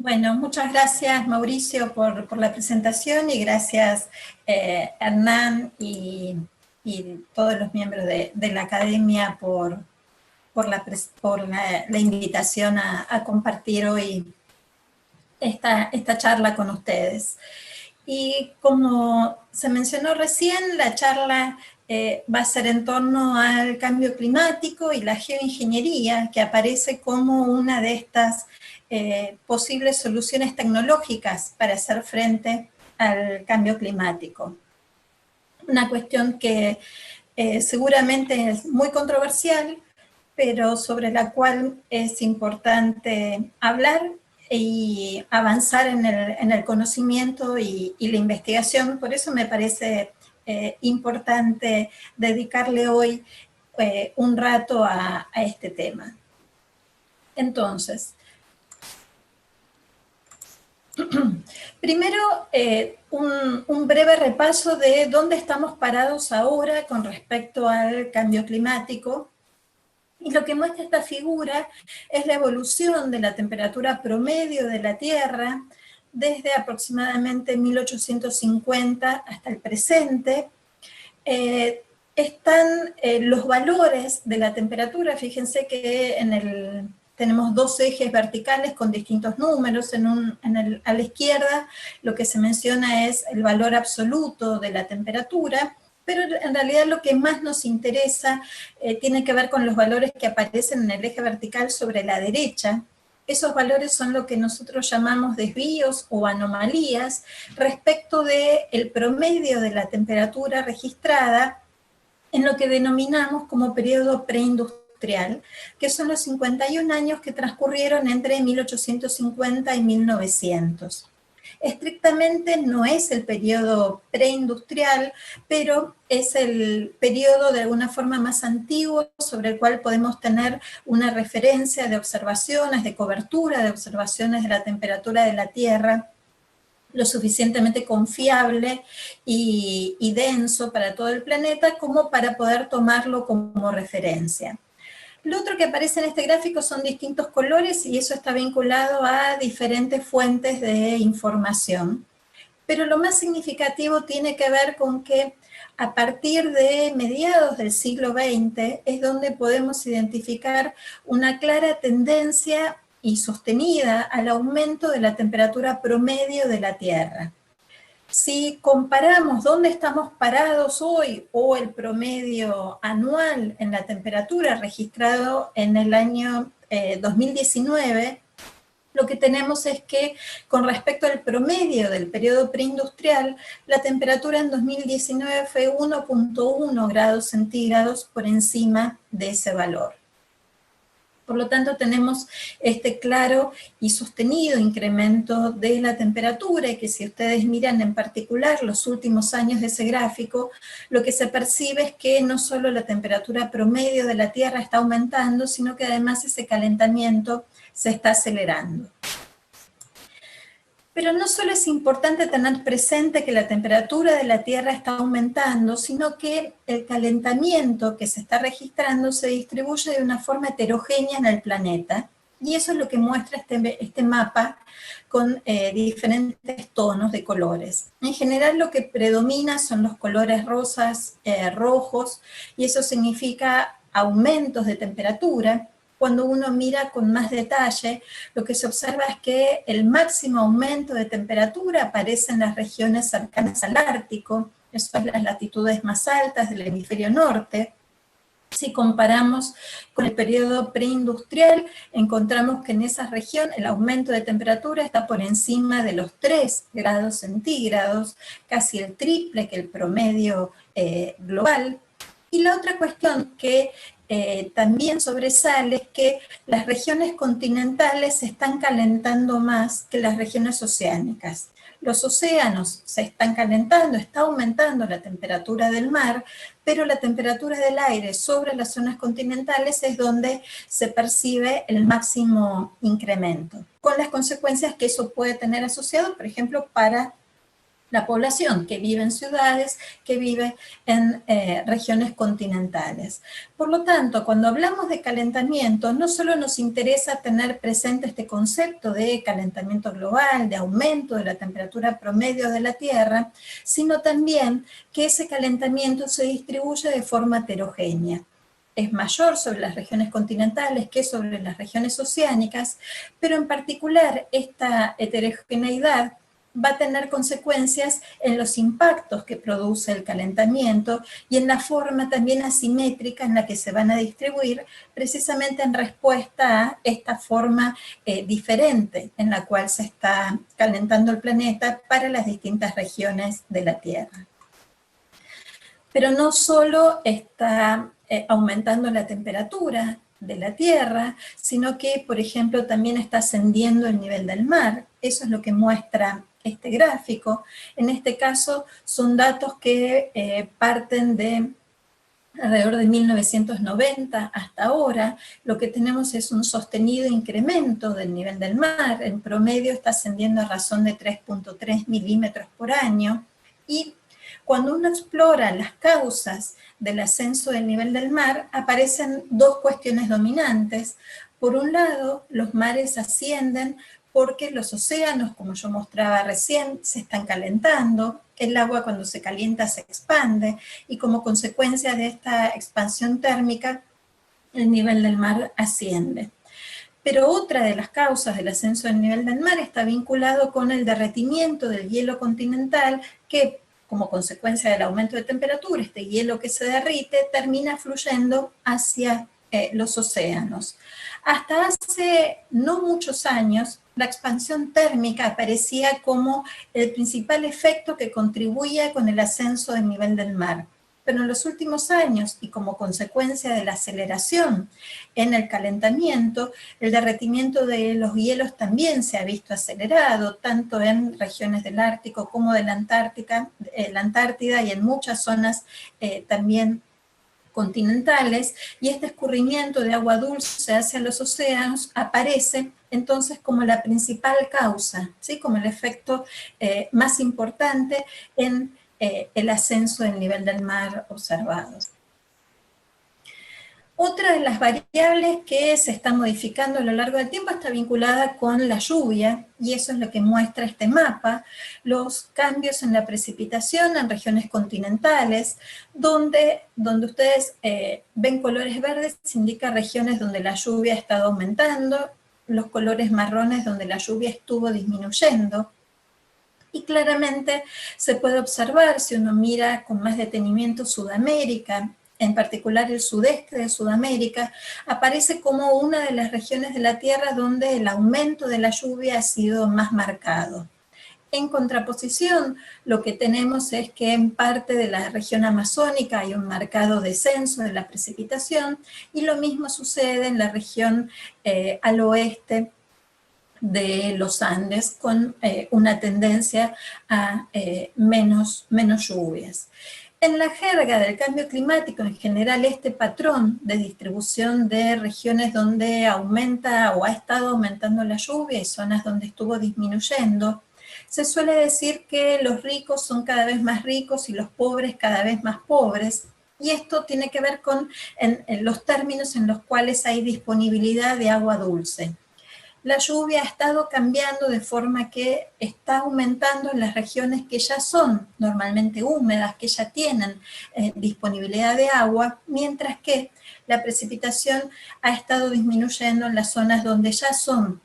Bueno, muchas gracias Mauricio por la presentación y gracias Hernán y todos los miembros de la academia por la invitación a compartir hoy esta charla con ustedes. Y como se mencionó recién, la charla va a ser en torno al cambio climático y la geoingeniería, que aparece como una de estas posibles soluciones tecnológicas para hacer frente al cambio climático. Una cuestión que seguramente es muy controversial, pero sobre la cual es importante hablar y avanzar en el conocimiento y la investigación. Por eso me parece importante dedicarle hoy un rato a este tema. Entonces, primero un breve repaso de dónde estamos parados ahora con respecto al cambio climático. Y lo que muestra esta figura es la evolución de la temperatura promedio de la Tierra desde aproximadamente 1850 hasta el presente. Están los valores de la temperatura, fíjense que tenemos dos ejes verticales con distintos números, a la izquierda lo que se menciona es el valor absoluto de la temperatura, pero en realidad lo que más nos interesa tiene que ver con los valores que aparecen en el eje vertical sobre la derecha. Esos valores son lo que nosotros llamamos desvíos o anomalías respecto del promedio de la temperatura registrada en lo que denominamos como periodo preindustrial, que son los 51 años que transcurrieron entre 1850 y 1900. Estrictamente no es el periodo preindustrial, pero es el periodo de alguna forma más antiguo sobre el cual podemos tener una referencia de observaciones, de cobertura de observaciones de la temperatura de la Tierra, lo suficientemente confiable y denso para todo el planeta como para poder tomarlo como referencia. Lo otro que aparece en este gráfico son distintos colores y eso está vinculado a diferentes fuentes de información. Pero lo más significativo tiene que ver con que a partir de mediados del siglo XX es donde podemos identificar una clara tendencia y sostenida al aumento de la temperatura promedio de la Tierra. Si comparamos dónde estamos parados hoy o el promedio anual en la temperatura registrado en el año 2019, lo que tenemos es que con respecto al promedio del periodo preindustrial, la temperatura en 2019 fue 1.1 grados centígrados por encima de ese valor. Por lo tanto, tenemos este claro y sostenido incremento de la temperatura, y que si ustedes miran en particular los últimos años de ese gráfico, lo que se percibe es que no solo la temperatura promedio de la Tierra está aumentando, sino que además ese calentamiento se está acelerando. Pero no solo es importante tener presente que la temperatura de la Tierra está aumentando, sino que el calentamiento que se está registrando se distribuye de una forma heterogénea en el planeta, y eso es lo que muestra este mapa con diferentes tonos de colores. En general lo que predomina son los colores rosas, rojos, y eso significa aumentos de temperatura. Cuando uno mira con más detalle, lo que se observa es que el máximo aumento de temperatura aparece en las regiones cercanas al Ártico, eso es las latitudes más altas del hemisferio norte. Si comparamos con el periodo preindustrial, encontramos que en esa región el aumento de temperatura está por encima de los 3 grados centígrados, casi el triple que el promedio global. Y la otra cuestión que también sobresale es que las regiones continentales se están calentando más que las regiones oceánicas. Los océanos se están calentando, está aumentando la temperatura del mar, pero la temperatura del aire sobre las zonas continentales es donde se percibe el máximo incremento, con las consecuencias que eso puede tener asociado, por ejemplo, para la población que vive en ciudades, que vive en regiones continentales. Por lo tanto, cuando hablamos de calentamiento, no solo nos interesa tener presente este concepto de calentamiento global, de aumento de la temperatura promedio de la Tierra, sino también que ese calentamiento se distribuye de forma heterogénea. Es mayor sobre las regiones continentales que sobre las regiones oceánicas, pero en particular esta heterogeneidad va a tener consecuencias en los impactos que produce el calentamiento y en la forma también asimétrica en la que se van a distribuir, precisamente en respuesta a esta forma diferente en la cual se está calentando el planeta para las distintas regiones de la Tierra. Pero no solo está aumentando la temperatura de la Tierra, sino que, por ejemplo, también está ascendiendo el nivel del mar. Eso es lo que muestra este gráfico. En este caso son datos que parten de alrededor de 1990 hasta ahora. Lo que tenemos es un sostenido incremento del nivel del mar. En promedio está ascendiendo a razón de 3.3 milímetros por año, y cuando uno explora las causas del ascenso del nivel del mar, aparecen dos cuestiones dominantes. Por un lado, los mares ascienden porque los océanos, como yo mostraba recién, se están calentando, el agua cuando se calienta se expande, y como consecuencia de esta expansión térmica, el nivel del mar asciende. Pero otra de las causas del ascenso del nivel del mar está vinculado con el derretimiento del hielo continental, que como consecuencia del aumento de temperatura, este hielo que se derrite termina fluyendo hacia los océanos. Hasta hace no muchos años, la expansión térmica aparecía como el principal efecto que contribuía con el ascenso del nivel del mar. Pero en los últimos años, y como consecuencia de la aceleración en el calentamiento, el derretimiento de los hielos también se ha visto acelerado, tanto en regiones del Ártico como de la Antártida y en muchas zonas también continentales, y este escurrimiento de agua dulce hacia los océanos aparece entonces como la principal causa, ¿sí? Como el efecto más importante en el ascenso del nivel del mar observado. Otra de las variables que se está modificando a lo largo del tiempo está vinculada con la lluvia, y eso es lo que muestra este mapa, los cambios en la precipitación en regiones continentales, donde ustedes ven colores verdes, indica regiones donde la lluvia ha estado aumentando, los colores marrones donde la lluvia estuvo disminuyendo. Y claramente se puede observar, si uno mira con más detenimiento Sudamérica, en particular el sudeste de Sudamérica, aparece como una de las regiones de la Tierra donde el aumento de la lluvia ha sido más marcado. En contraposición, lo que tenemos es que en parte de la región amazónica hay un marcado descenso de la precipitación, y lo mismo sucede en la región al oeste de los Andes, con una tendencia a menos lluvias. En la jerga del cambio climático, en general, este patrón de distribución de regiones donde aumenta o ha estado aumentando la lluvia y zonas donde estuvo disminuyendo, se suele decir que los ricos son cada vez más ricos y los pobres cada vez más pobres, y esto tiene que ver con en los términos en los cuales hay disponibilidad de agua dulce. La lluvia ha estado cambiando de forma que está aumentando en las regiones que ya son normalmente húmedas, que ya tienen disponibilidad de agua, mientras que la precipitación ha estado disminuyendo en las zonas donde ya son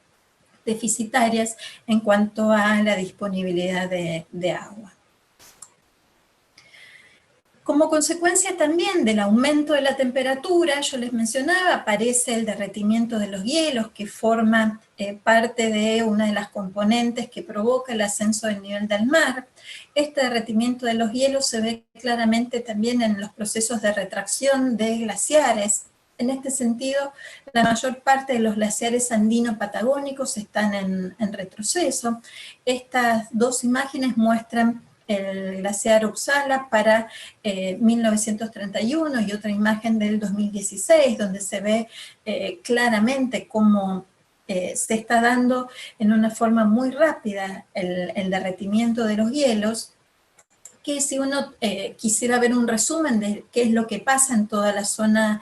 deficitarias en cuanto a la disponibilidad de agua. Como consecuencia también del aumento de la temperatura, yo les mencionaba, aparece el derretimiento de los hielos, que forma parte de una de las componentes que provoca el ascenso del nivel del mar. Este derretimiento de los hielos se ve claramente también en los procesos de retracción de glaciares. En este sentido, la mayor parte de los glaciares andino-patagónicos están en retroceso. Estas dos imágenes muestran el glaciar Uppsala para 1931 y otra imagen del 2016, donde se ve claramente cómo se está dando en una forma muy rápida el derretimiento de los hielos, que si uno quisiera ver un resumen de qué es lo que pasa en toda la zona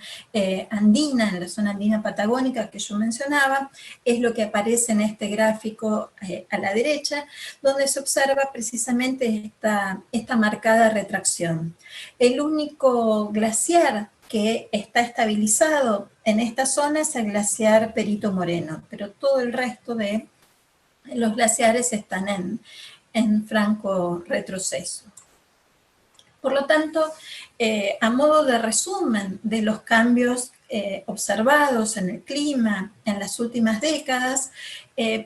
andina, en la zona andina patagónica que yo mencionaba, es lo que aparece en este gráfico a la derecha, donde se observa precisamente esta marcada retracción. El único glaciar que está estabilizado en esta zona es el glaciar Perito Moreno, pero todo el resto de los glaciares están en franco retroceso. Por lo tanto, a modo de resumen de los cambios observados en el clima en las últimas décadas,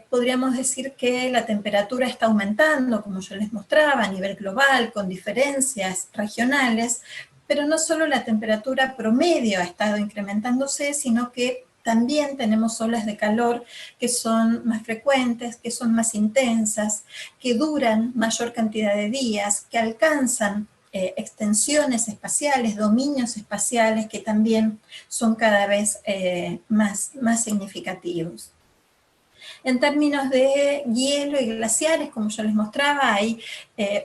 podríamos decir que la temperatura está aumentando, como yo les mostraba, a nivel global, con diferencias regionales, pero no solo la temperatura promedio ha estado incrementándose, sino que también tenemos olas de calor que son más frecuentes, que son más intensas, que duran mayor cantidad de días, que alcanzan extensiones espaciales, dominios espaciales que también son cada vez más significativos. En términos de hielo y glaciares, como yo les mostraba, hay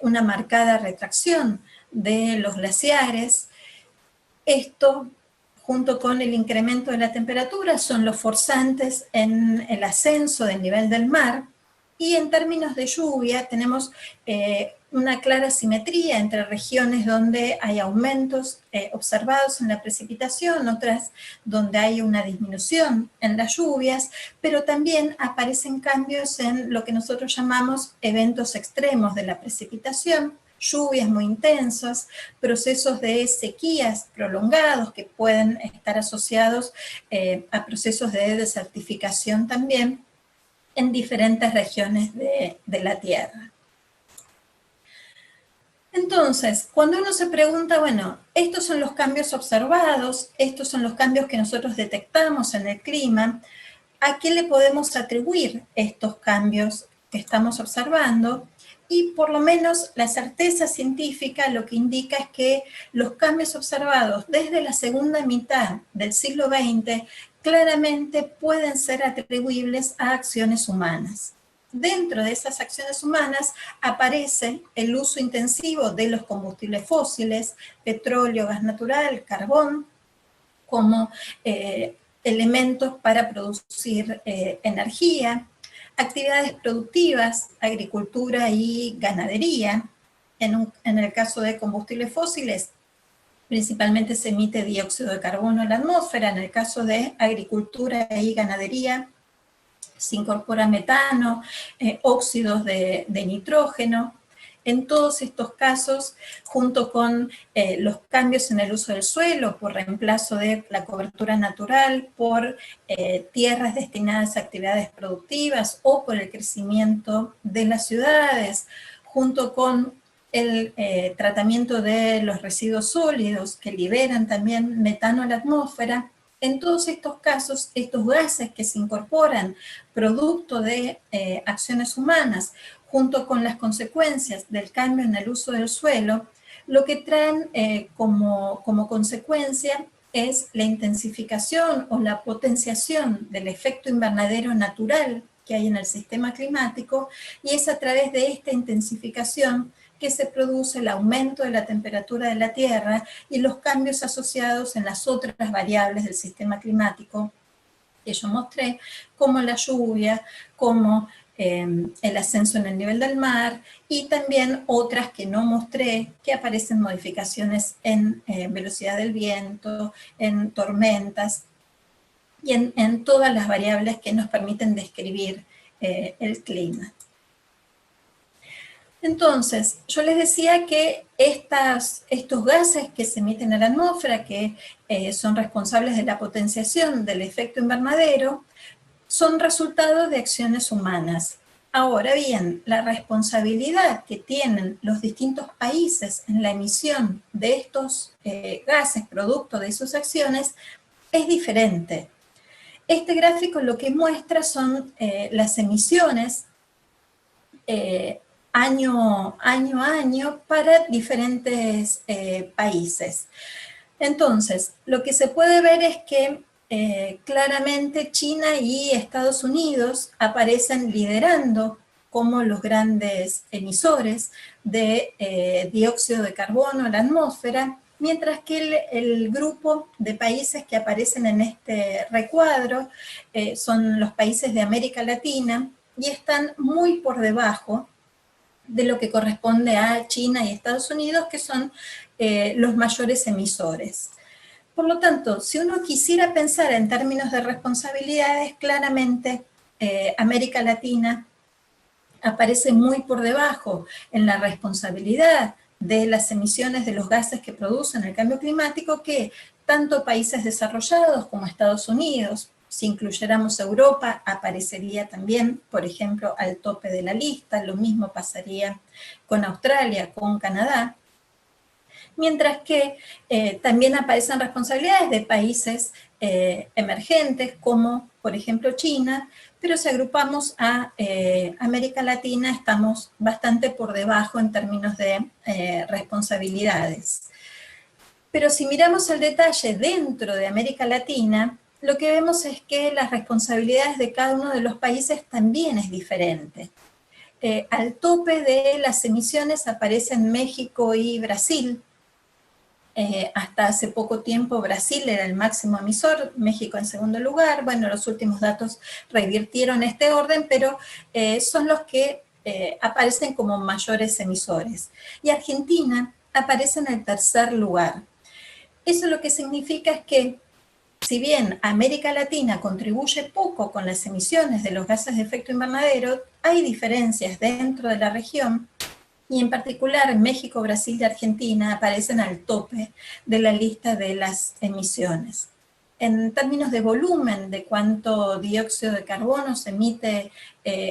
una marcada retracción de los glaciares. Esto, junto con el incremento de la temperatura, son los forzantes en el ascenso del nivel del mar. Y en términos de lluvia tenemos una clara simetría entre regiones donde hay aumentos observados en la precipitación, otras donde hay una disminución en las lluvias, pero también aparecen cambios en lo que nosotros llamamos eventos extremos de la precipitación, lluvias muy intensas, procesos de sequías prolongados que pueden estar asociados a procesos de desertificación también, en diferentes regiones de la Tierra. Entonces, cuando uno se pregunta, bueno, estos son los cambios observados, estos son los cambios que nosotros detectamos en el clima, ¿a qué le podemos atribuir estos cambios que estamos observando? Y por lo menos la certeza científica lo que indica es que los cambios observados desde la segunda mitad del siglo XX claramente pueden ser atribuibles a acciones humanas. Dentro de esas acciones humanas aparece el uso intensivo de los combustibles fósiles, petróleo, gas natural, carbón, como elementos para producir energía, actividades productivas, agricultura y ganadería. En el caso de combustibles fósiles, principalmente se emite dióxido de carbono en la atmósfera. En el caso de agricultura y ganadería, se incorpora metano, óxidos de nitrógeno. En todos estos casos, junto con los cambios en el uso del suelo, por reemplazo de la cobertura natural, por tierras destinadas a actividades productivas o por el crecimiento de las ciudades, junto con el tratamiento de los residuos sólidos que liberan también metano a la atmósfera, en todos estos casos, estos gases que se incorporan producto de acciones humanas, junto con las consecuencias del cambio en el uso del suelo, lo que traen como consecuencia es la intensificación o la potenciación del efecto invernadero natural que hay en el sistema climático, y es a través de esta intensificación que se produce el aumento de la temperatura de la Tierra y los cambios asociados en las otras variables del sistema climático que yo mostré, como la lluvia, como el ascenso en el nivel del mar, y también otras que no mostré, que aparecen modificaciones en velocidad del viento, en tormentas, y en todas las variables que nos permiten describir el clima. Entonces, yo les decía que estos gases que se emiten a la atmósfera, que son responsables de la potenciación del efecto invernadero, son resultado de acciones humanas. Ahora bien, la responsabilidad que tienen los distintos países en la emisión de estos gases producto de sus acciones es diferente. Este gráfico lo que muestra son las emisiones año a año para diferentes países. Entonces, lo que se puede ver es que claramente China y Estados Unidos aparecen liderando como los grandes emisores de dióxido de carbono en la atmósfera, mientras que el grupo de países que aparecen en este recuadro son los países de América Latina y están muy por debajo de lo que corresponde a China y Estados Unidos, que son los mayores emisores. Por lo tanto, si uno quisiera pensar en términos de responsabilidades, claramente América Latina aparece muy por debajo en la responsabilidad de las emisiones de los gases que producen el cambio climático, que tanto países desarrollados como Estados Unidos, si incluyéramos Europa, aparecería también, por ejemplo, al tope de la lista. Lo mismo pasaría con Australia, con Canadá, mientras que también aparecen responsabilidades de países emergentes, como por ejemplo China, pero si agrupamos a América Latina, estamos bastante por debajo en términos de responsabilidades. Pero si miramos el detalle dentro de América Latina, lo que vemos es que las responsabilidades de cada uno de los países también es diferente. Al tope de las emisiones aparecen México y Brasil. Hasta hace poco tiempo Brasil era el máximo emisor, México en segundo lugar. Bueno, los últimos datos revirtieron este orden, pero son los que aparecen como mayores emisores. Y Argentina aparece en el tercer lugar. Eso lo que significa es que, si bien América Latina contribuye poco con las emisiones de los gases de efecto invernadero, hay diferencias dentro de la región, y en particular México, Brasil y Argentina aparecen al tope de la lista de las emisiones. En términos de volumen, de cuánto dióxido de carbono se emite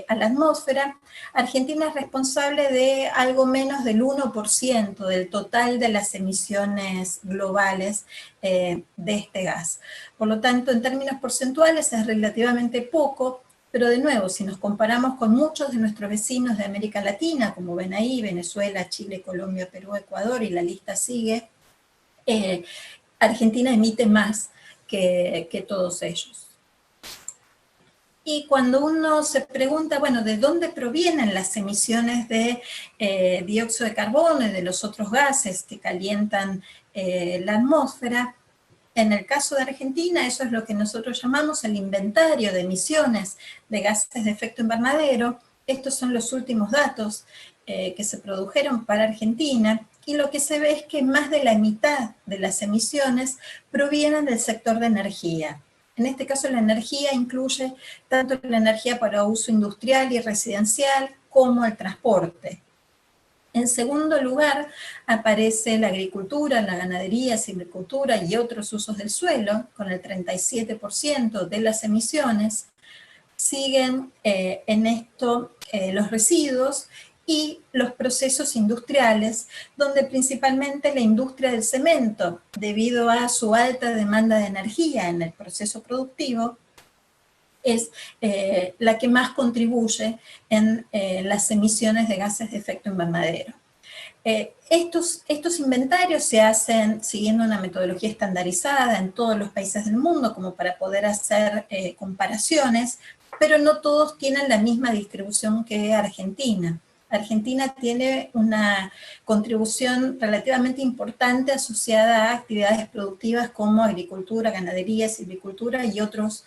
a la atmósfera, Argentina es responsable de algo menos del 1% del total de las emisiones globales de este gas. Por lo tanto, en términos porcentuales es relativamente poco, pero de nuevo, si nos comparamos con muchos de nuestros vecinos de América Latina, como ven ahí, Venezuela, Chile, Colombia, Perú, Ecuador, y la lista sigue, Argentina emite más que todos ellos. Y cuando uno se pregunta, bueno, ¿de dónde provienen las emisiones de dióxido de carbono y de los otros gases que calientan la atmósfera? En el caso de Argentina, eso es lo que nosotros llamamos el inventario de emisiones de gases de efecto invernadero. Estos son los últimos datos que se produjeron para Argentina, y lo que se ve es que más de la mitad de las emisiones provienen del sector de energía. En este caso, la energía incluye tanto la energía para uso industrial y residencial como el transporte. En segundo lugar, aparece la agricultura, la ganadería, silvicultura y otros usos del suelo, con el 37% de las emisiones. Siguen en esto los residuos y los procesos industriales, donde principalmente la industria del cemento, debido a su alta demanda de energía en el proceso productivo, es la que más contribuye en las emisiones de gases de efecto invernadero. Estos inventarios se hacen siguiendo una metodología estandarizada en todos los países del mundo, como para poder hacer comparaciones, pero no todos tienen la misma distribución que Argentina. Argentina tiene una contribución relativamente importante asociada a actividades productivas como agricultura, ganadería, silvicultura y otros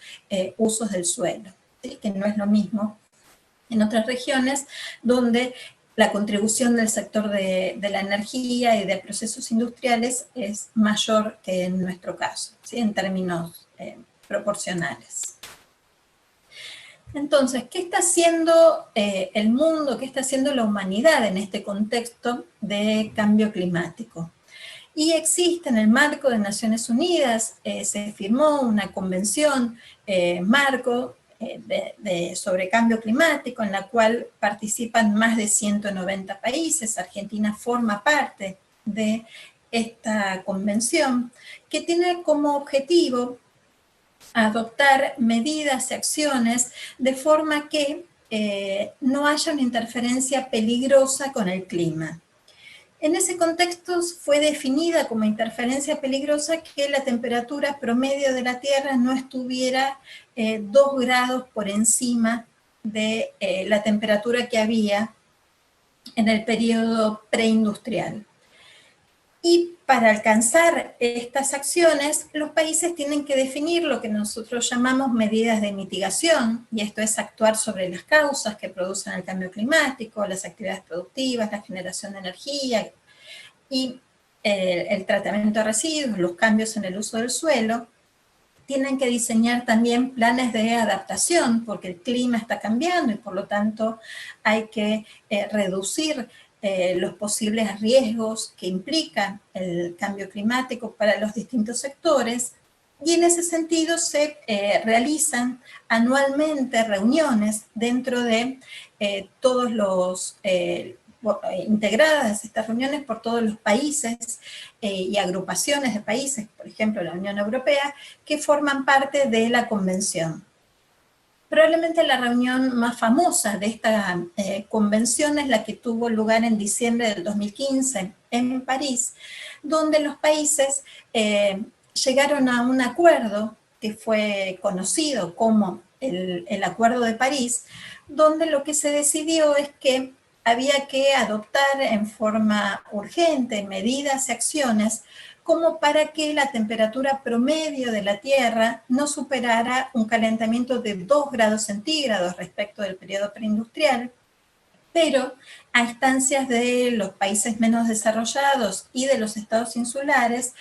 usos del suelo, ¿sí? Que no es lo mismo en otras regiones donde la contribución del sector de la energía y de procesos industriales es mayor que en nuestro caso, ¿sí? En términos proporcionales. Entonces, ¿qué está haciendo el mundo, qué está haciendo la humanidad en este contexto de cambio climático? Y existe en el marco de Naciones Unidas, se firmó una convención marco sobre cambio climático, en la cual participan más de 190 países. Argentina forma parte de esta convención, que tiene como objetivo adoptar medidas y acciones de forma que no haya una interferencia peligrosa con el clima. En ese contexto fue definida como interferencia peligrosa que la temperatura promedio de la Tierra no estuviera 2 grados por encima de la temperatura que había en el periodo preindustrial. Y para alcanzar estas acciones, los países tienen que definir lo que nosotros llamamos medidas de mitigación, y esto es actuar sobre las causas que producen el cambio climático, las actividades productivas, la generación de energía y el tratamiento de residuos, los cambios en el uso del suelo. Tienen que diseñar también planes de adaptación, porque el clima está cambiando y por lo tanto hay que reducir los posibles riesgos que implica el cambio climático para los distintos sectores, y en ese sentido se realizan anualmente reuniones dentro de todos los, integradas estas reuniones por todos los países y agrupaciones de países, por ejemplo la Unión Europea, que forman parte de la convención. Probablemente la reunión más famosa de esta convención es la que tuvo lugar en diciembre del 2015 en París, donde los países llegaron a un acuerdo que fue conocido como el Acuerdo de París, donde lo que se decidió es que había que adoptar en forma urgente medidas y acciones como para que la temperatura promedio de la Tierra no superara un calentamiento de 2 grados centígrados respecto del periodo preindustrial, pero a instancias de los países menos desarrollados y de los estados insulares,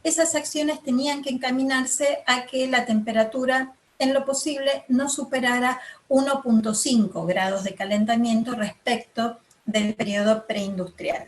esas acciones tenían que encaminarse a que la temperatura en lo posible no superara 1,5 grados de calentamiento respecto del periodo preindustrial.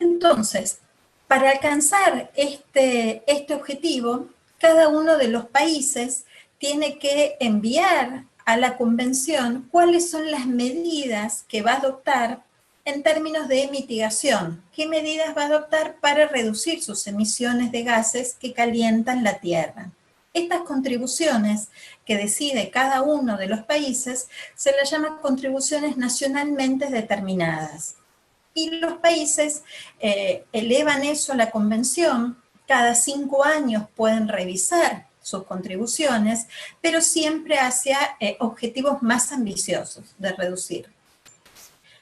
Entonces, para alcanzar este objetivo, cada uno de los países tiene que enviar a la convención cuáles son las medidas que va a adoptar en términos de mitigación. ¿Qué medidas va a adoptar para reducir sus emisiones de gases que calientan la Tierra? Estas contribuciones que decide cada uno de los países se las llama contribuciones nacionalmente determinadas. Y los países elevan eso a la convención, cada 5 años pueden revisar sus contribuciones, pero siempre hacia objetivos más ambiciosos de reducir.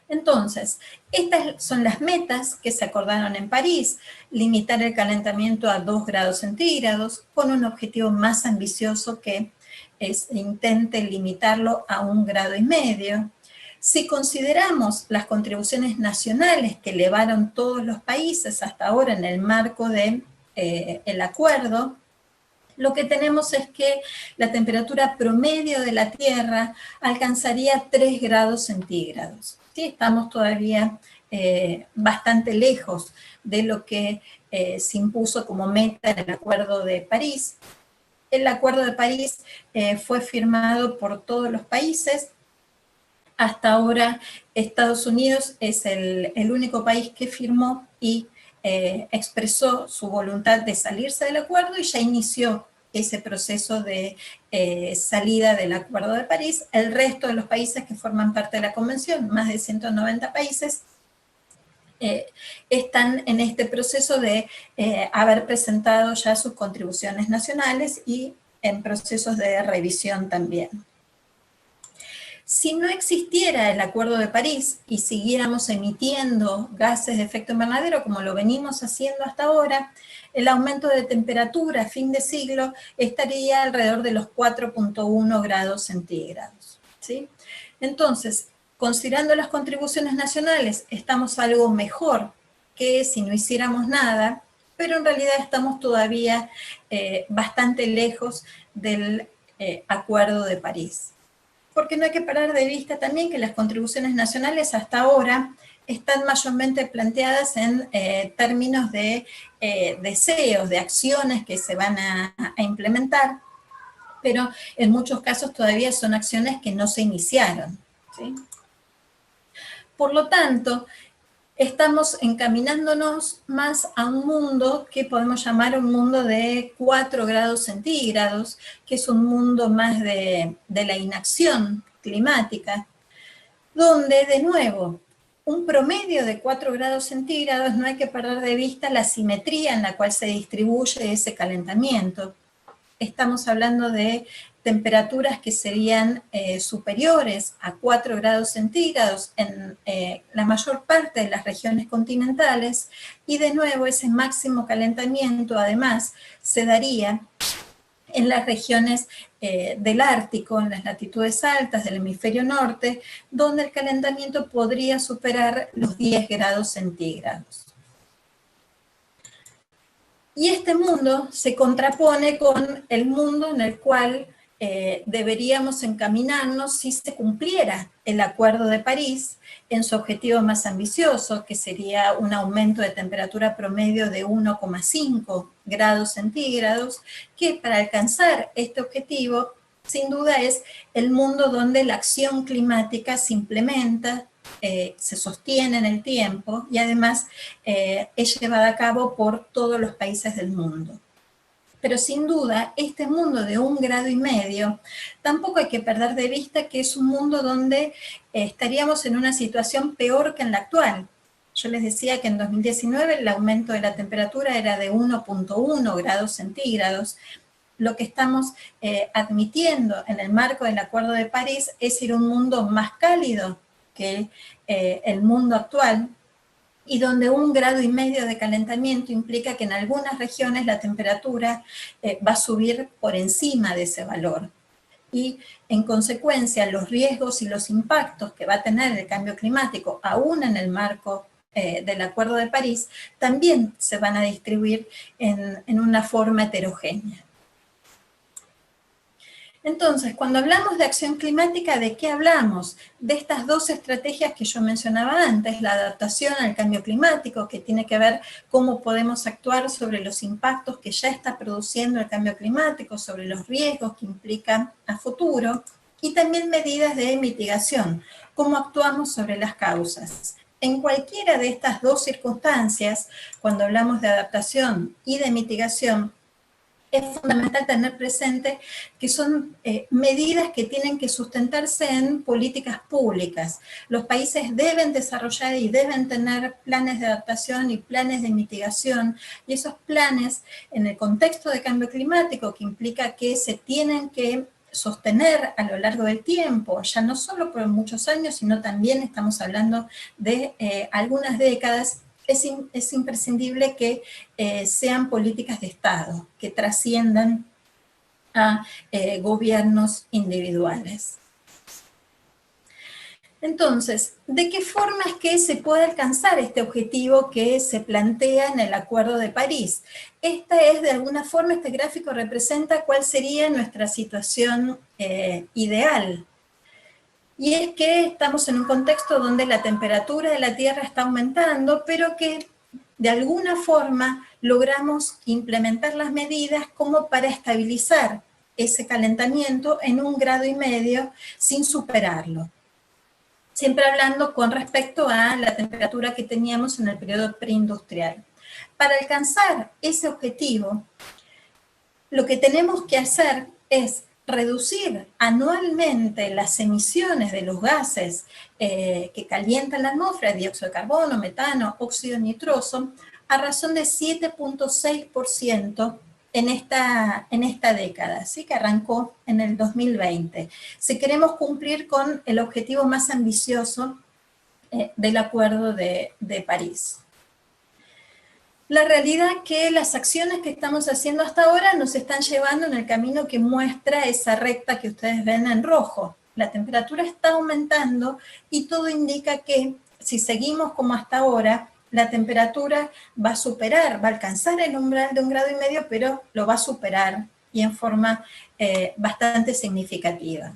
Entonces, estas son las metas que se acordaron en París: limitar el calentamiento a 2 grados centígrados, con un objetivo más ambicioso que intente limitarlo a 1,5 grados. Si consideramos las contribuciones nacionales que elevaron todos los países hasta ahora en el marco del acuerdo, lo que tenemos es que la temperatura promedio de la Tierra alcanzaría 3 grados centígrados. ¿Sí? Estamos todavía bastante lejos de lo que se impuso como meta en el Acuerdo de París. El Acuerdo de París fue firmado por todos los países. Hasta ahora Estados Unidos es el único país que firmó y expresó su voluntad de salirse del acuerdo y ya inició ese proceso de salida del Acuerdo de París. El resto de los países que forman parte de la convención, más de 190 países, están en este proceso de haber presentado ya sus contribuciones nacionales y en procesos de revisión también. Si no existiera el Acuerdo de París y siguiéramos emitiendo gases de efecto invernadero como lo venimos haciendo hasta ahora, el aumento de temperatura a fin de siglo estaría alrededor de los 4,1 grados centígrados. ¿Sí? Entonces, considerando las contribuciones nacionales, estamos algo mejor que si no hiciéramos nada, pero en realidad estamos todavía bastante lejos del Acuerdo de París. Porque no hay que perder de vista también que las contribuciones nacionales hasta ahora están mayormente planteadas en términos de deseos, de acciones que se van a implementar, pero en muchos casos todavía son acciones que no se iniciaron. ¿Sí? Por lo tanto, estamos encaminándonos más a un mundo que podemos llamar un mundo de 4 grados centígrados, que es un mundo más de la inacción climática, donde, de nuevo, un promedio de 4 grados centígrados, no hay que perder de vista la simetría en la cual se distribuye ese calentamiento. Estamos hablando de temperaturas que serían superiores a 4 grados centígrados en la mayor parte de las regiones continentales, y de nuevo ese máximo calentamiento además se daría en las regiones del Ártico, en las latitudes altas del hemisferio norte, donde el calentamiento podría superar los 10 grados centígrados. Y este mundo se contrapone con el mundo en el cual deberíamos encaminarnos si se cumpliera el Acuerdo de París en su objetivo más ambicioso, que sería un aumento de temperatura promedio de 1,5 grados centígrados, que para alcanzar este objetivo, sin duda es el mundo donde la acción climática se implementa, se sostiene en el tiempo y además es llevada a cabo por todos los países del mundo. Pero sin duda, este mundo de 1,5 grados, tampoco hay que perder de vista que es un mundo donde estaríamos en una situación peor que en la actual. Yo les decía que en 2019 el aumento de la temperatura era de 1,1 grados centígrados. Lo que estamos admitiendo en el marco del Acuerdo de París es ir a un mundo más cálido que el mundo actual, y donde 1,5 grados de calentamiento implica que en algunas regiones la temperatura va a subir por encima de ese valor. Y en consecuencia los riesgos y los impactos que va a tener el cambio climático, aún en el marco del Acuerdo de París, también se van a distribuir en una forma heterogénea. Entonces, cuando hablamos de acción climática, ¿de qué hablamos? De estas dos estrategias que yo mencionaba antes, la adaptación al cambio climático, que tiene que ver cómo podemos actuar sobre los impactos que ya está produciendo el cambio climático, sobre los riesgos que implican a futuro, y también medidas de mitigación, cómo actuamos sobre las causas. En cualquiera de estas dos circunstancias, cuando hablamos de adaptación y de mitigación, es fundamental tener presente que son medidas que tienen que sustentarse en políticas públicas. Los países deben desarrollar y deben tener planes de adaptación y planes de mitigación, y esos planes, en el contexto de cambio climático, que implica que se tienen que sostener a lo largo del tiempo, ya no solo por muchos años, sino también estamos hablando de algunas décadas, es imprescindible que sean políticas de Estado, que trasciendan a gobiernos individuales. Entonces, ¿de qué forma es que se puede alcanzar este objetivo que se plantea en el Acuerdo de París? De alguna forma, este gráfico representa cuál sería nuestra situación ideal. Y es que estamos en un contexto donde la temperatura de la Tierra está aumentando, pero que de alguna forma logramos implementar las medidas como para estabilizar ese calentamiento en 1,5 grados sin superarlo. Siempre hablando con respecto a la temperatura que teníamos en el periodo preindustrial. Para alcanzar ese objetivo, lo que tenemos que hacer es reducir anualmente las emisiones de los gases que calientan la atmósfera, dióxido de carbono, metano, óxido nitroso, a razón de 7,6% en esta década, ¿sí? Que arrancó en el 2020. Si queremos cumplir con el objetivo más ambicioso del Acuerdo de París. La realidad es que las acciones que estamos haciendo hasta ahora nos están llevando en el camino que muestra esa recta que ustedes ven en rojo. La temperatura está aumentando y todo indica que si seguimos como hasta ahora, la temperatura va a superar, va a alcanzar el umbral de 1,5 grados, pero lo va a superar y en forma bastante significativa.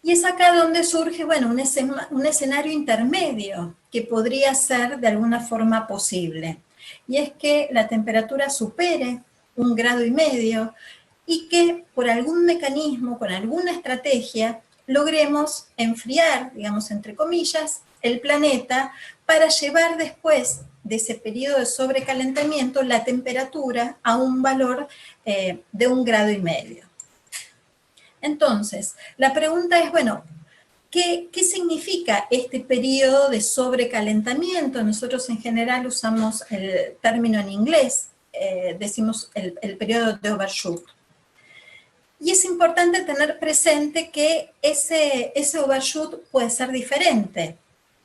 Y es acá donde surge, bueno, un escenario intermedio que podría ser de alguna forma posible. Y es que la temperatura supere 1,5 grados y que por algún mecanismo, con alguna estrategia, logremos enfriar, digamos entre comillas, el planeta para llevar después de ese periodo de sobrecalentamiento la temperatura a un valor de 1,5 grados. Entonces, la pregunta es, bueno, ¿qué significa este periodo de sobrecalentamiento? Nosotros en general usamos el término en inglés, decimos el periodo de overshoot. Y es importante tener presente que ese overshoot puede ser diferente.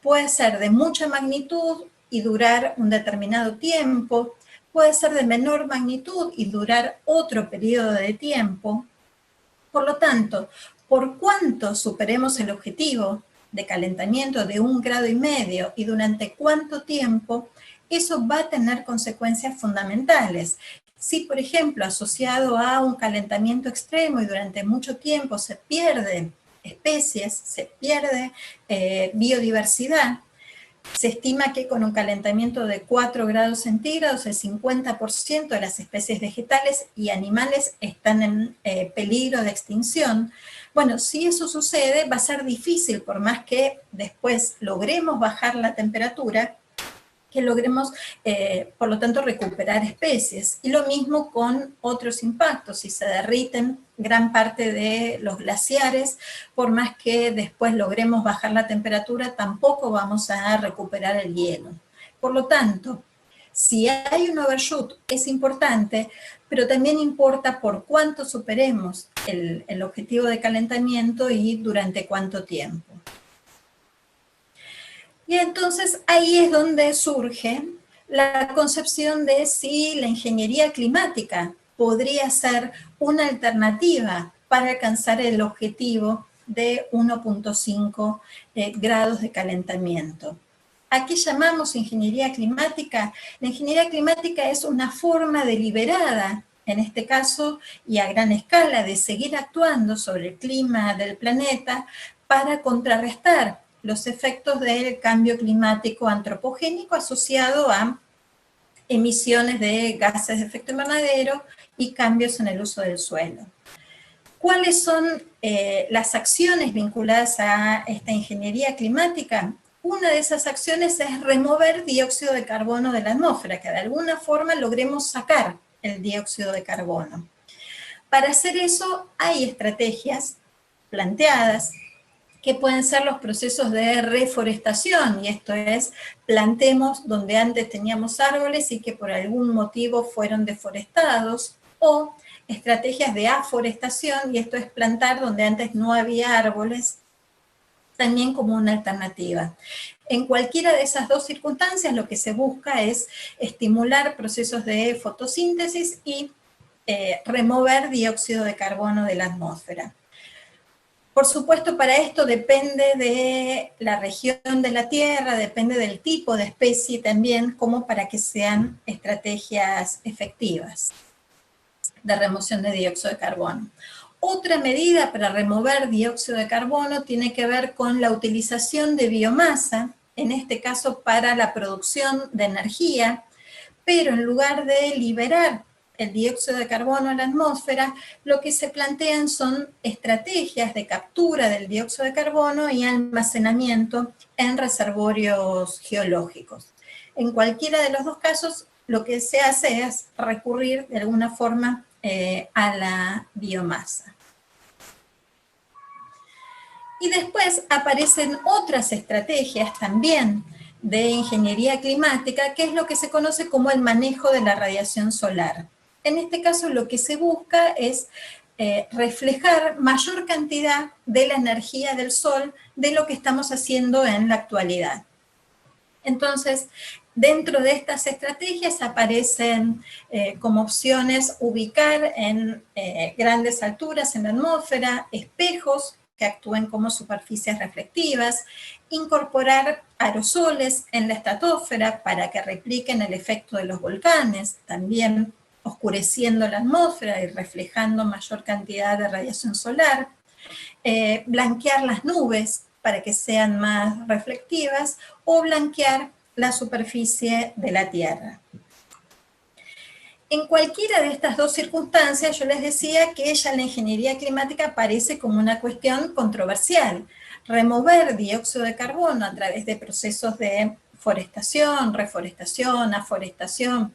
Puede ser de mucha magnitud y durar un determinado tiempo, puede ser de menor magnitud y durar otro periodo de tiempo. Por lo tanto, por cuánto superemos el objetivo de calentamiento de 1,5 grados y durante cuánto tiempo, eso va a tener consecuencias fundamentales. Si, por ejemplo, asociado a un calentamiento extremo y durante mucho tiempo se pierden especies, se pierde biodiversidad, se estima que con un calentamiento de 4 grados centígrados el 50% de las especies vegetales y animales están en peligro de extinción. Bueno, si eso sucede va a ser difícil, por más que después logremos bajar la temperatura, que logremos, por lo tanto, recuperar especies. Y lo mismo con otros impactos. Si se derriten gran parte de los glaciares, por más que después logremos bajar la temperatura, tampoco vamos a recuperar el hielo. Por lo tanto, si hay un overshoot es importante, pero también importa por cuánto superemos el objetivo de calentamiento y durante cuánto tiempo. Y entonces ahí es donde surge la concepción de si la ingeniería climática podría ser una alternativa para alcanzar el objetivo de 1,5 grados de calentamiento. ¿A qué llamamos ingeniería climática? La ingeniería climática es una forma deliberada, en este caso, y a gran escala, de seguir actuando sobre el clima del planeta para contrarrestar los efectos del cambio climático antropogénico asociado a emisiones de gases de efecto invernadero y cambios en el uso del suelo. ¿Cuáles son las acciones vinculadas a esta ingeniería climática? Una de esas acciones es remover dióxido de carbono de la atmósfera, que de alguna forma logremos sacar el dióxido de carbono. Para hacer eso hay estrategias planteadas, que pueden ser los procesos de reforestación, y esto es, plantemos donde antes teníamos árboles y que por algún motivo fueron deforestados, o estrategias de aforestación, y esto es plantar donde antes no había árboles, también como una alternativa. En cualquiera de esas dos circunstancias lo que se busca es estimular procesos de fotosíntesis y remover dióxido de carbono de la atmósfera. Por supuesto, para esto depende de la región de la Tierra, depende del tipo de especie también, como para que sean estrategias efectivas de remoción de dióxido de carbono. Otra medida para remover dióxido de carbono tiene que ver con la utilización de biomasa, en este caso para la producción de energía, pero en lugar de liberar el dióxido de carbono a la atmósfera, lo que se plantean son estrategias de captura del dióxido de carbono y almacenamiento en reservorios geológicos. En cualquiera de los dos casos, lo que se hace es recurrir de alguna forma a la biomasa. Y después aparecen otras estrategias también de ingeniería climática, que es lo que se conoce como el manejo de la radiación solar. En este caso lo que se busca es reflejar mayor cantidad de la energía del sol de lo que estamos haciendo en la actualidad. Entonces, dentro de estas estrategias aparecen como opciones ubicar en grandes alturas en la atmósfera espejos que actúen como superficies reflectivas, incorporar aerosoles en la estratosfera para que repliquen el efecto de los volcanes, también oscureciendo la atmósfera y reflejando mayor cantidad de radiación solar, blanquear las nubes para que sean más reflectivas, o blanquear la superficie de la Tierra. En cualquiera de estas dos circunstancias, yo les decía que ya la ingeniería climática aparece como una cuestión controversial. Remover dióxido de carbono a través de procesos de forestación, reforestación, aforestación,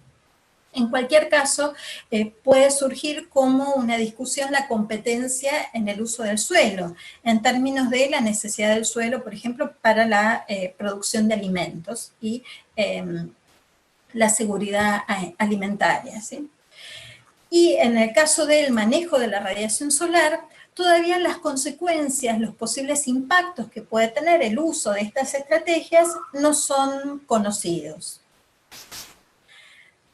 en cualquier caso, puede surgir como una discusión la competencia en el uso del suelo, en términos de la necesidad del suelo, por ejemplo, para la producción de alimentos y la seguridad alimentaria, ¿sí? Y en el caso del manejo de la radiación solar, todavía las consecuencias, los posibles impactos que puede tener el uso de estas estrategias no son conocidos.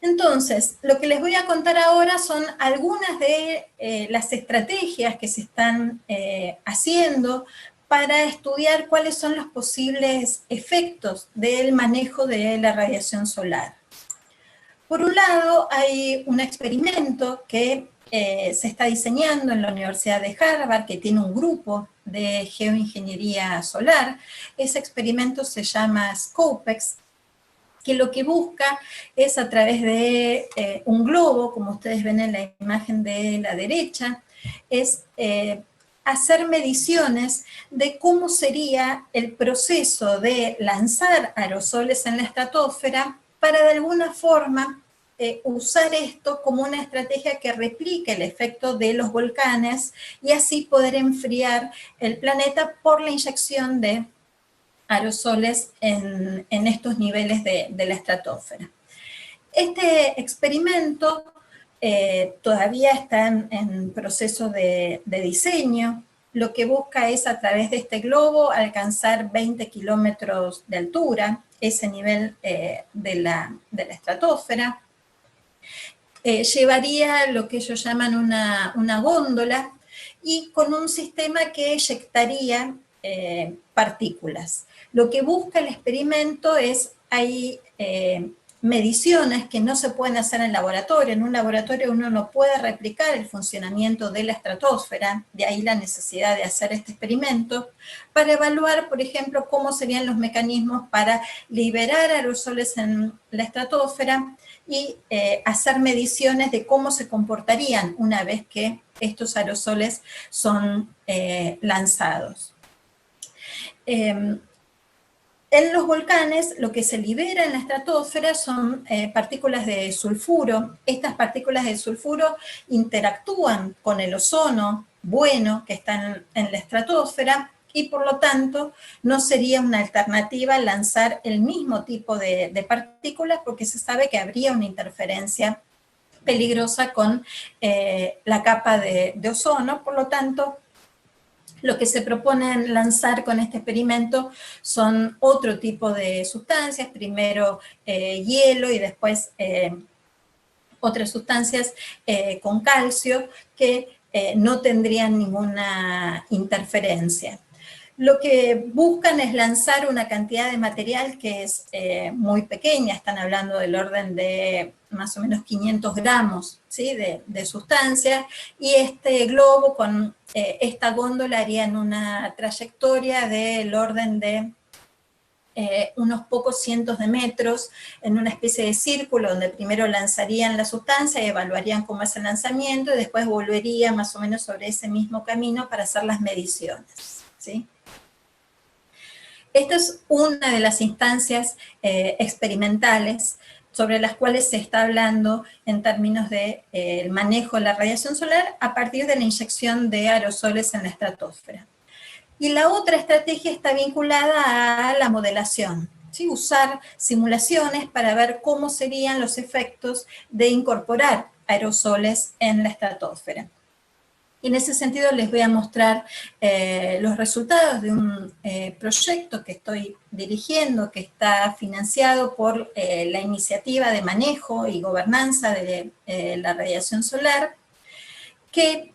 Entonces, lo que les voy a contar ahora son algunas de las estrategias que se están haciendo para estudiar cuáles son los posibles efectos del manejo de la radiación solar. Por un lado, hay un experimento que se está diseñando en la Universidad de Harvard, que tiene un grupo de geoingeniería solar. Ese experimento se llama SCOPEX, que lo que busca es, a través de un globo, como ustedes ven en la imagen de la derecha, es hacer mediciones de cómo sería el proceso de lanzar aerosoles en la estratosfera para de alguna forma usar esto como una estrategia que replique el efecto de los volcanes y así poder enfriar el planeta por la inyección de aerosoles en estos niveles de la estratosfera. Este experimento todavía está en proceso de diseño. Lo que busca es, a través de este globo, alcanzar 20 kilómetros de altura, ese nivel de la estratosfera. Llevaría lo que ellos llaman una góndola, y con un sistema que eyectaría partículas. Lo que busca el experimento es, hay mediciones que no se pueden hacer en laboratorio. En un laboratorio uno no puede replicar el funcionamiento de la estratosfera, de ahí la necesidad de hacer este experimento, para evaluar, por ejemplo, cómo serían los mecanismos para liberar aerosoles en la estratosfera y hacer mediciones de cómo se comportarían una vez que estos aerosoles son lanzados. En los volcanes, lo que se libera en la estratosfera son partículas de sulfuro. Estas partículas de sulfuro interactúan con el ozono bueno que está en la estratosfera, y por lo tanto no sería una alternativa lanzar el mismo tipo de partículas, porque se sabe que habría una interferencia peligrosa con la capa de ozono. Por lo tanto, lo que se propone lanzar con este experimento son otro tipo de sustancias, primero hielo y después otras sustancias con calcio que no tendrían ninguna interferencia. Lo que buscan es lanzar una cantidad de material que es muy pequeña, están hablando del orden de más o menos 500 gramos, ¿sí?, de sustancia, y este globo con esta góndola harían una trayectoria del orden de unos pocos cientos de metros en una especie de círculo, donde primero lanzarían la sustancia y evaluarían cómo es el lanzamiento, y después volvería más o menos sobre ese mismo camino para hacer las mediciones, ¿sí? Esta es una de las instancias experimentales sobre las cuales se está hablando en términos del manejo de la radiación solar a partir de la inyección de aerosoles en la estratosfera. Y la otra estrategia está vinculada a la modelación, ¿sí? Usar simulaciones para ver cómo serían los efectos de incorporar aerosoles en la estratosfera. Y en ese sentido les voy a mostrar los resultados de un proyecto que estoy dirigiendo, que está financiado por la Iniciativa de Manejo y Gobernanza de la Radiación Solar, que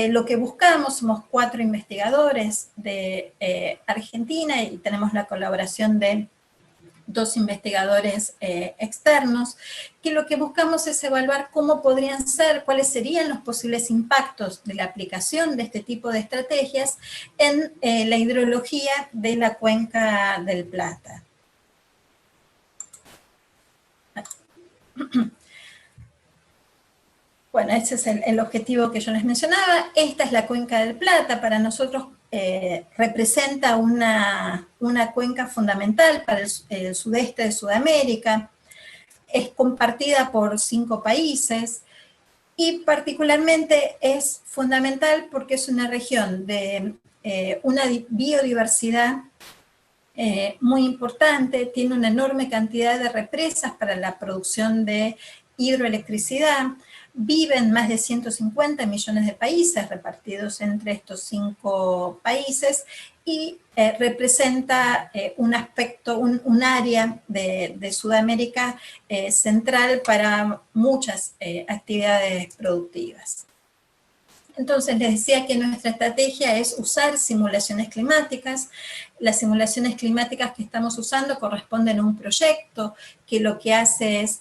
lo que buscamos, somos 4 investigadores de Argentina, y tenemos la colaboración de 2 investigadores externos, que lo que buscamos es evaluar cómo podrían ser, cuáles serían los posibles impactos de la aplicación de este tipo de estrategias en la hidrología de la Cuenca del Plata. Bueno, ese es el objetivo que yo les mencionaba. Esta es la Cuenca del Plata. Para nosotros representa una cuenca fundamental para el sudeste de Sudamérica. Es compartida por 5 países y particularmente es fundamental porque es una región de una biodiversidad muy importante, tiene una enorme cantidad de represas para la producción de hidroelectricidad, viven más de 150 millones de países repartidos entre estos 5 países y representa un aspecto, un área de Sudamérica central para muchas actividades productivas. Entonces, les decía que nuestra estrategia es usar simulaciones climáticas. Las simulaciones climáticas que estamos usando corresponden a un proyecto que lo que hace es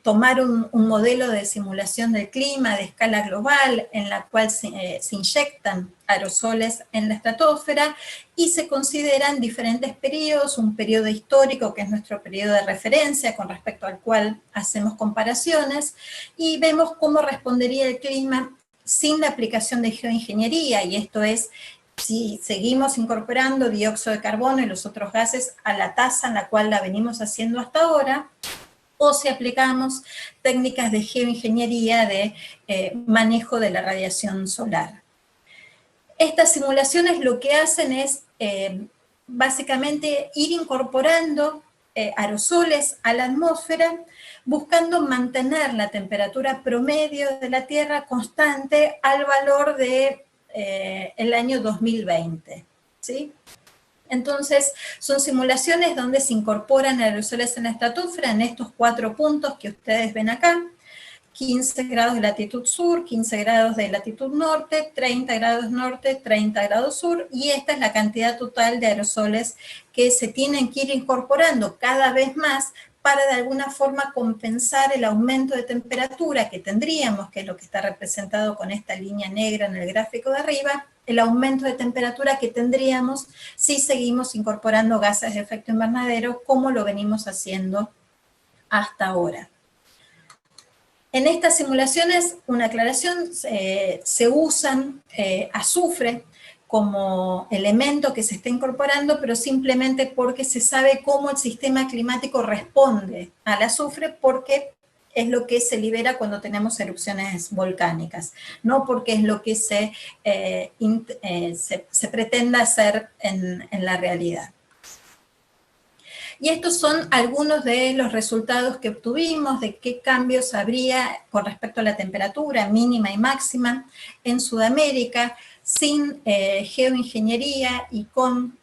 tomar un modelo de simulación del clima de escala global en la cual se inyectan aerosoles en la estratosfera y se consideran diferentes periodos, un periodo histórico que es nuestro periodo de referencia con respecto al cual hacemos comparaciones y vemos cómo respondería el clima sin la aplicación de geoingeniería, y esto es si seguimos incorporando dióxido de carbono y los otros gases a la tasa en la cual la venimos haciendo hasta ahora, o si aplicamos técnicas de geoingeniería de manejo de la radiación solar. Estas simulaciones lo que hacen es básicamente ir incorporando aerosoles a la atmósfera, buscando mantener la temperatura promedio de la Tierra constante al valor de el año 2020, ¿sí? Entonces, son simulaciones donde se incorporan aerosoles en la estratosfera en estos 4 puntos que ustedes ven acá: 15 grados de latitud sur, 15 grados de latitud norte, 30 grados norte, 30 grados sur, y esta es la cantidad total de aerosoles que se tienen que ir incorporando cada vez más para de alguna forma compensar el aumento de temperatura que tendríamos, que es lo que está representado con esta línea negra en el gráfico de arriba, el aumento de temperatura que tendríamos si seguimos incorporando gases de efecto invernadero como lo venimos haciendo hasta ahora. En estas simulaciones, una aclaración, se usan azufre como elemento que se está incorporando, pero simplemente porque se sabe cómo el sistema climático responde al azufre, porque es lo que se libera cuando tenemos erupciones volcánicas, no porque es lo que se pretenda hacer en la realidad. Y estos son algunos de los resultados que obtuvimos, de qué cambios habría con respecto a la temperatura mínima y máxima en Sudamérica, sin geoingeniería y con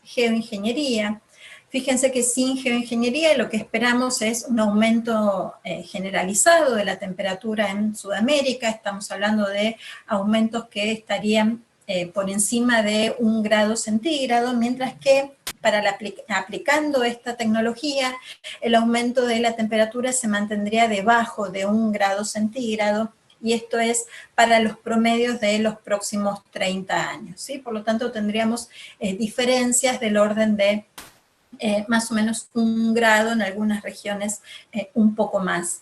geoingeniería. Fíjense que sin geoingeniería lo que esperamos es un aumento generalizado de la temperatura en Sudamérica. Estamos hablando de aumentos que estarían por encima de 1 grado centígrado, mientras que aplicando esta tecnología, el aumento de la temperatura se mantendría debajo de 1 grado centígrado, y esto es para los promedios de los próximos 30 años, ¿sí? Por lo tanto, tendríamos diferencias del orden de más o menos 1 grado, en algunas regiones un poco más.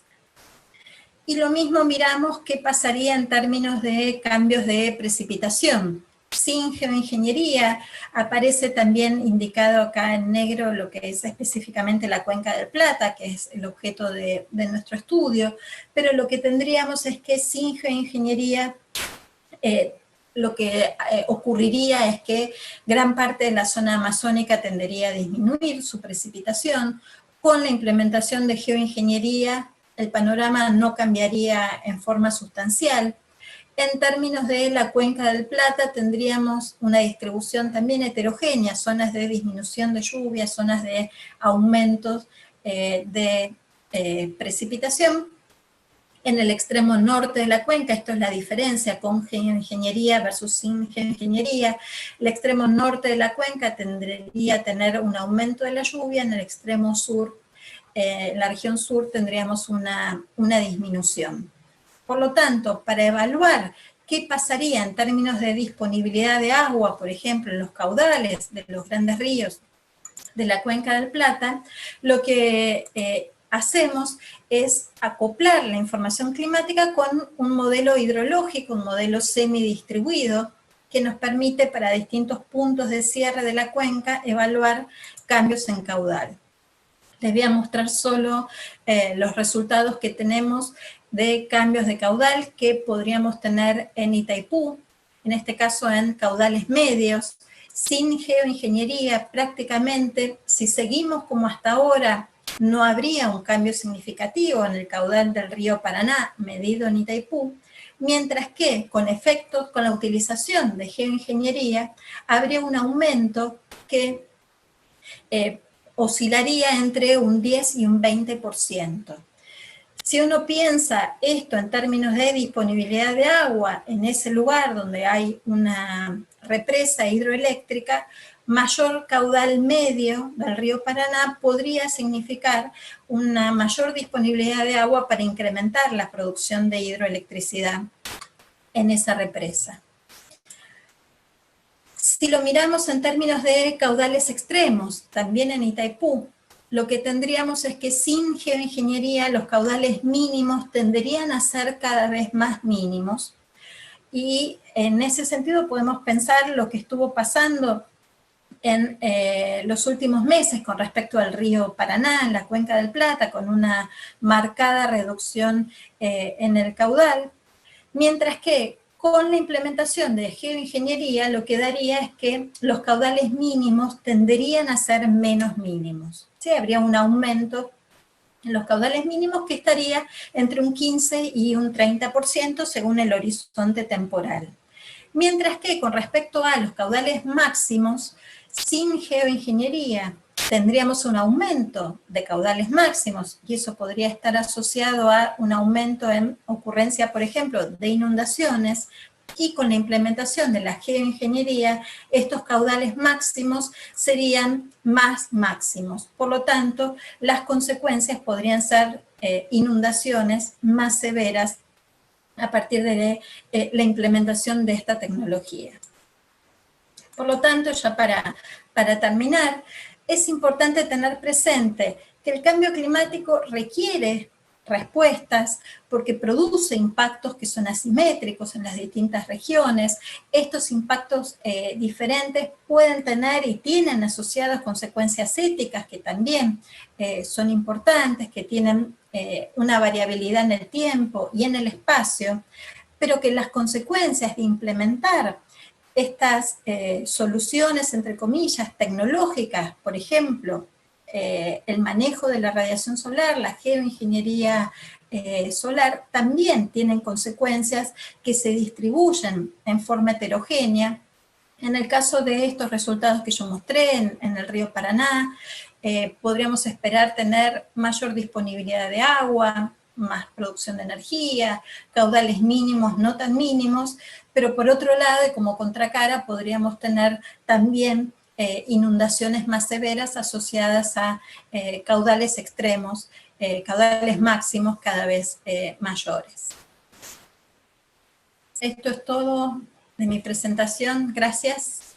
Y lo mismo miramos qué pasaría en términos de cambios de precipitación. Sin geoingeniería aparece también indicado acá en negro lo que es específicamente la Cuenca del Plata, que es el objeto de nuestro estudio, pero lo que tendríamos es que sin geoingeniería lo que ocurriría es que gran parte de la zona amazónica tendería a disminuir su precipitación. Con la implementación de geoingeniería, el panorama no cambiaría en forma sustancial. En términos de la Cuenca del Plata, tendríamos una distribución también heterogénea, zonas de disminución de lluvia, zonas de aumentos de precipitación. En el extremo norte de la cuenca, esto es la diferencia con geoingeniería versus sin geoingeniería, el extremo norte de la cuenca tendría a tener un aumento de la lluvia, en el extremo sur, en la región sur, tendríamos una disminución. Por lo tanto, para evaluar qué pasaría en términos de disponibilidad de agua, por ejemplo, en los caudales de los grandes ríos de la Cuenca del Plata, lo que hacemos es acoplar la información climática con un modelo hidrológico, un modelo semidistribuido, que nos permite para distintos puntos de cierre de la cuenca evaluar cambios en caudal. Les voy a mostrar solo los resultados que tenemos de cambios de caudal que podríamos tener en Itaipú, en este caso en caudales medios, sin geoingeniería prácticamente. Si seguimos como hasta ahora, no habría un cambio significativo en el caudal del río Paraná medido en Itaipú, mientras que con la utilización de geoingeniería, habría un aumento que oscilaría entre un 10 y un 20%. Si uno piensa esto en términos de disponibilidad de agua en ese lugar donde hay una represa hidroeléctrica, mayor caudal medio del río Paraná podría significar una mayor disponibilidad de agua para incrementar la producción de hidroelectricidad en esa represa. Si lo miramos en términos de caudales extremos, también en Itaipú, lo que tendríamos es que sin geoingeniería los caudales mínimos tenderían a ser cada vez más mínimos. Y en ese sentido podemos pensar lo que estuvo pasando en los últimos meses con respecto al río Paraná, en la cuenca del Plata, con una marcada reducción en el caudal, mientras que con la implementación de geoingeniería lo que daría es que los caudales mínimos tenderían a ser menos mínimos. ¿Sí? Habría un aumento en los caudales mínimos que estaría entre un 15 y un 30% según el horizonte temporal. Mientras que con respecto a los caudales máximos, sin geoingeniería tendríamos un aumento de caudales máximos, y eso podría estar asociado a un aumento en ocurrencia, por ejemplo, de inundaciones, y con la implementación de la geoingeniería, estos caudales máximos serían más máximos. Por lo tanto, las consecuencias podrían ser inundaciones más severas a partir de la implementación de esta tecnología. Por lo tanto, ya para terminar, es importante tener presente que el cambio climático requiere respuestas porque produce impactos que son asimétricos en las distintas regiones. Estos impactos diferentes pueden tener y tienen asociadas consecuencias éticas que también son importantes, que tienen una variabilidad en el tiempo y en el espacio, pero que las consecuencias de implementar estas soluciones, entre comillas, tecnológicas, por ejemplo, el manejo de la radiación solar, la geoingeniería solar, también tienen consecuencias que se distribuyen en forma heterogénea. En el caso de estos resultados que yo mostré en el río Paraná, podríamos esperar tener mayor disponibilidad de agua, más producción de energía, caudales mínimos, no tan mínimos, pero por otro lado, y como contracara, podríamos tener también inundaciones más severas asociadas a caudales extremos, caudales máximos cada vez mayores. Esto es todo de mi presentación. Gracias.